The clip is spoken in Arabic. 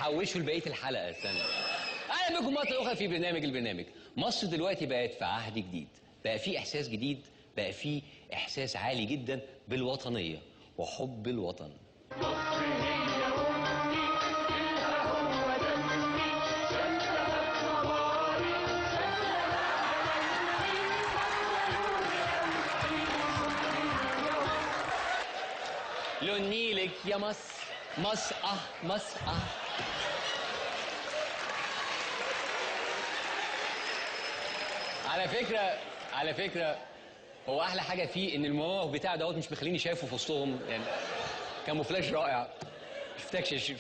حوشوا لبقيه الحلقه. استنى. اهلا بكم مره اخرى في البرنامج. مصر دلوقتي بقت في عهد جديد، بقى في احساس جديد، بقى في احساس عالي جدا بالوطنيه وحب الوطن. مصر هي أمي، فيها هو دمي، شمسها بنواري، لون نيلك يا مصر، مصر مصر على فكرة هو احلى حاجه فيه ان المواقف بتاع دوت مش مخليني شايفه في وسطهم، يعني كاموفلاج رائع. شفتكش